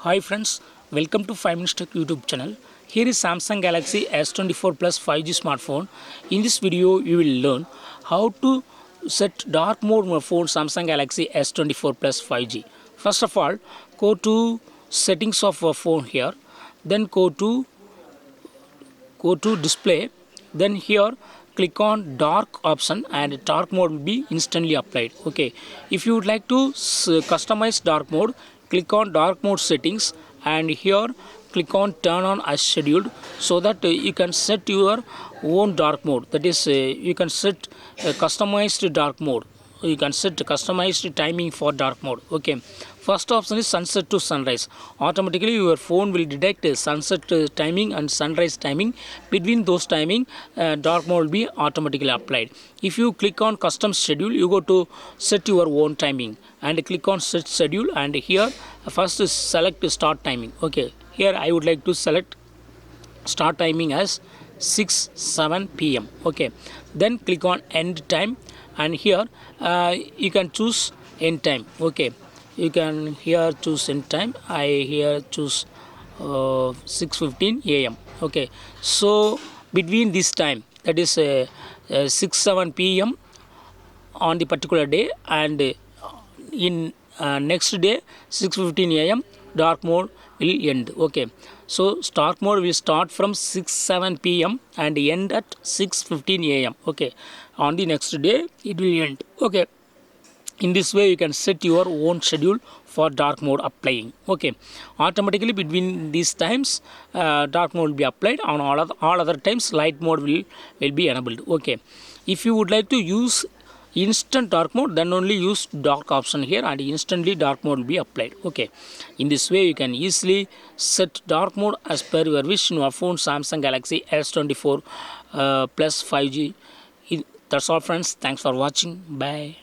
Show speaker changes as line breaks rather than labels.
Hi friends, welcome to 5 Minutes Tech YouTube channel. Here is Samsung Galaxy S24 Plus 5G smartphone. In this video, you will learn how to set dark mode on your phone Samsung Galaxy S24 Plus 5G. First of all, go to settings of your phone here. Then go to display. Then here click on dark option and dark mode will be instantly applied. Okay, if you would like to customize dark mode, click on dark mode settings and here click on turn on as scheduled, so that you can set your own dark mode. That is, you can set customized dark mode. You can set customized timing for dark mode. Okay, first option is sunset to sunrise. Automatically your phone will detect sunset timing and sunrise timing. Between those timing, dark mode will be automatically applied. If you click on custom schedule, you go to set your own timing and click on set schedule, and here first select start timing. Okay, here I would like to select start timing as 6:07 p.m. Okay, then click on end time, and here you can choose end time. Okay, you can here choose end time. I here choose 6:15 a.m. Okay, so between this time, that is 6:07 p.m. on the particular day, and in next day 6:15 a.m. dark mode will end. Okay, so dark mode will start from 6:07 p.m. and end at 6:15 a.m. Okay, on the next day it will end. Okay, in this way you can set your own schedule for dark mode applying. Okay, automatically between these times dark mode will be applied. On all other times light mode will be enabled. Okay, if you would like to use instant dark mode, then only use dark option here and instantly dark mode will be applied. Okay, in this way you can easily set dark mode as per your wish in your phone Samsung Galaxy S24 Plus 5G. That's all friends, thanks for watching, bye.